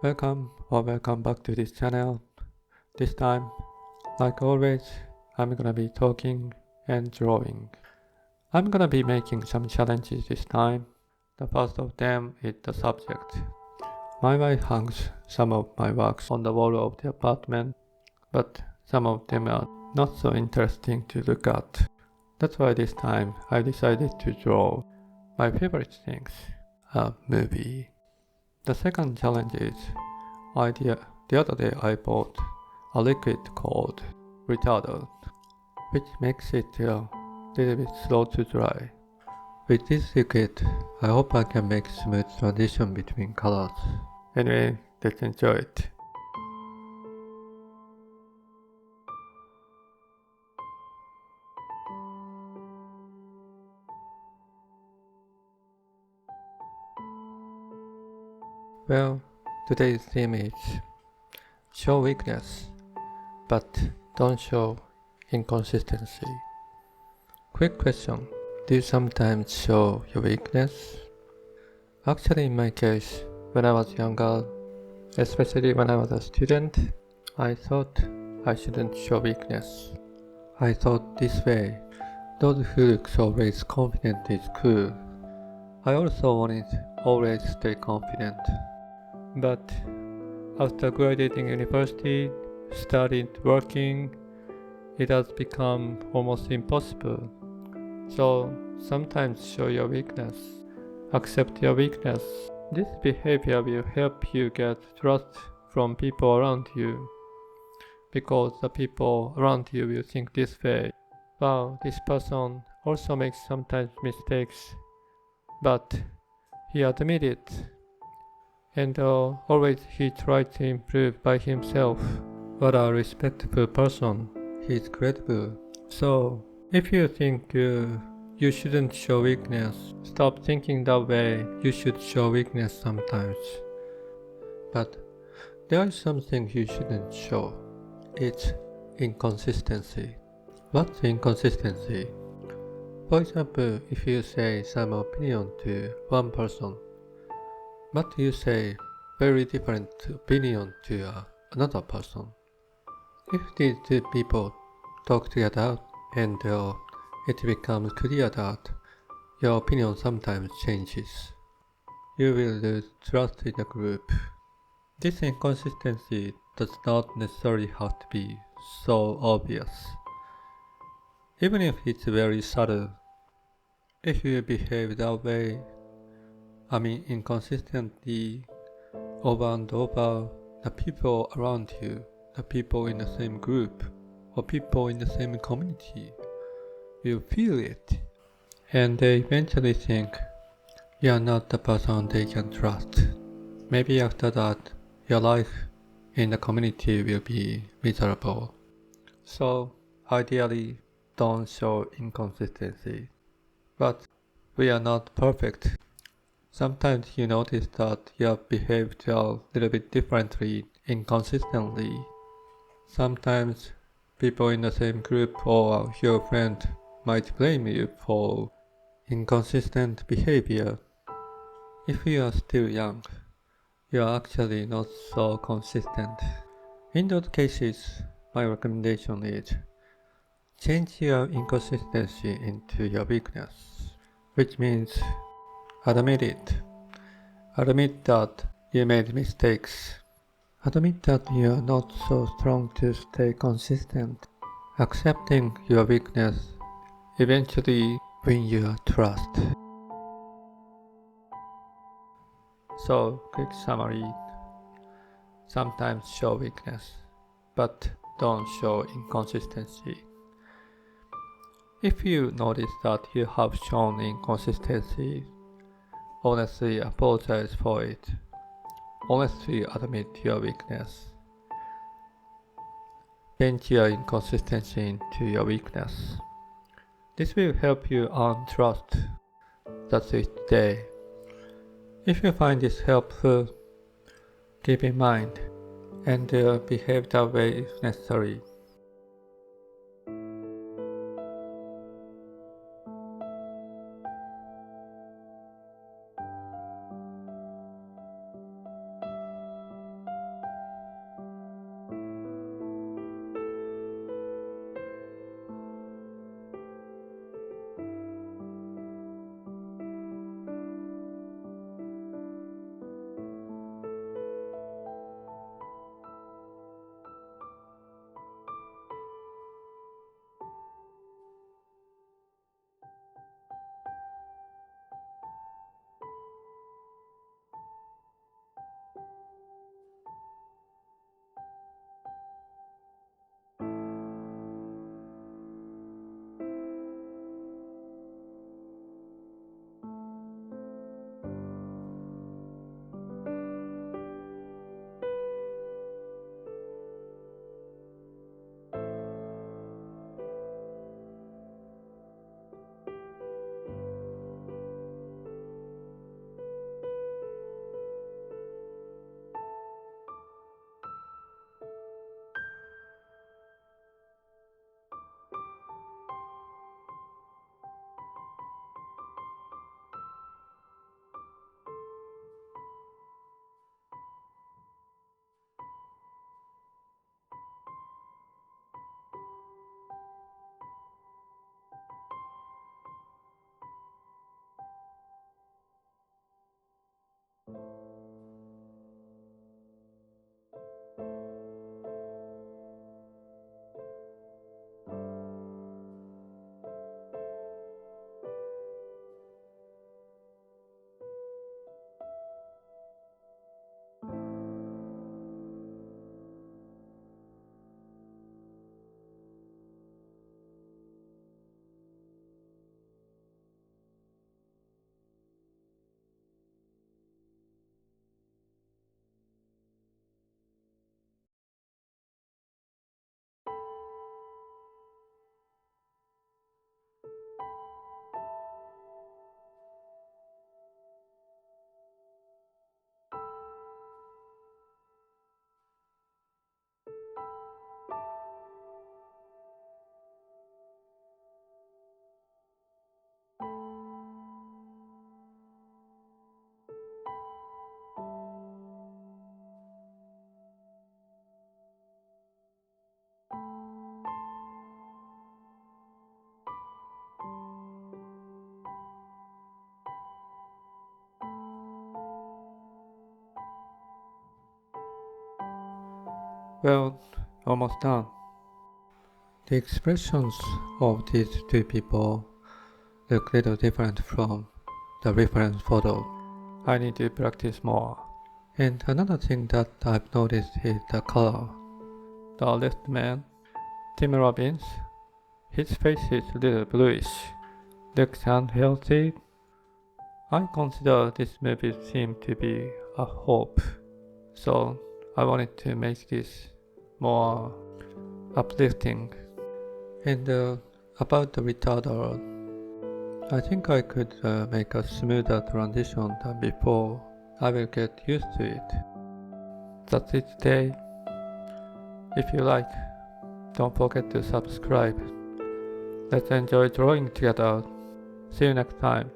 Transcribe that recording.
Welcome back to this channel. This time, like always, I'm gonna be talking and drawing. I'm gonna be making some challenges this time. The first of them is the subject. My wife hangs some of my works on the wall of the apartment, but some of them are not so interesting to look at. That's why this time I decided to draw my favorite things, a movie. The second challenge is the other day I bought a liquid called Retarder, which makes it a little bit slow to dry. With this liquid, I hope I can make smooth transition between colors. Anyway, let's enjoy it. Well, today's theme is show weakness, but don't show inconsistency. Quick question. Do you sometimes show your weakness? Actually, in my case, when I was younger, especially when I was a student, I thought I shouldn't show weakness. I thought this way, those who looks always confident is cool. I also wanted always stay confident. But after graduating university, started working, it has become almost impossible. So sometimes show your weakness. Accept your weakness. This behavior will help you get trust from people around you. Because the people around you will think this way. Wow, this person also makes sometimes mistakes. But he admits it. And always he tried to improve by himself. What a respectful person. He is credible. So, if you think you shouldn't show weakness, stop thinking that way. You should show weakness sometimes. But there is something you shouldn't show. It's inconsistency. What's inconsistency? For example, if you say some opinion to one person, but you say very different opinion to another person. If these two people talk together and it becomes clear that your opinion sometimes changes, you will lose trust in the group. This inconsistency does not necessarily have to be so obvious. Even if it's very subtle, if you behave that way, inconsistently, over and over, the people around you, the people in the same group, or people in the same community, will feel it. And they eventually think you are not the person they can trust. Maybe after that, your life in the community will be miserable. So, ideally, don't show inconsistency. But we are not perfect. Sometimes you notice that you have behaved a little bit differently, inconsistently. Sometimes people in the same group or your friend might blame you for inconsistent behavior. If you are still young, you are actually not so consistent. In those cases, my recommendation is change your inconsistency into your weakness, which means admit it. Admit that you made mistakes. Admit that you are not so strong to stay consistent. Accepting your weakness eventually wins your trust. So, quick summary. Sometimes show weakness, but don't show inconsistency. If you notice that you have shown inconsistency, honestly apologize for it. Honestly admit your weakness. Change your inconsistency into your weakness. This will help you earn trust. That's it today. If you find this helpful, keep in mind and behave that way if necessary. Well, almost done. The expressions of these two people look a little different from the reference photo. I need to practice more. And another thing that I've noticed is the color. The left man, Tim Robbins, his face is a little bluish. Looks unhealthy. I consider this movie seemed to be a hope. So I wanted to make this more uplifting. And about the retarder, I think I could make a smoother transition than before. I will get used to it. That's it today. If you like, don't forget to subscribe. Let's enjoy drawing together. See you next time.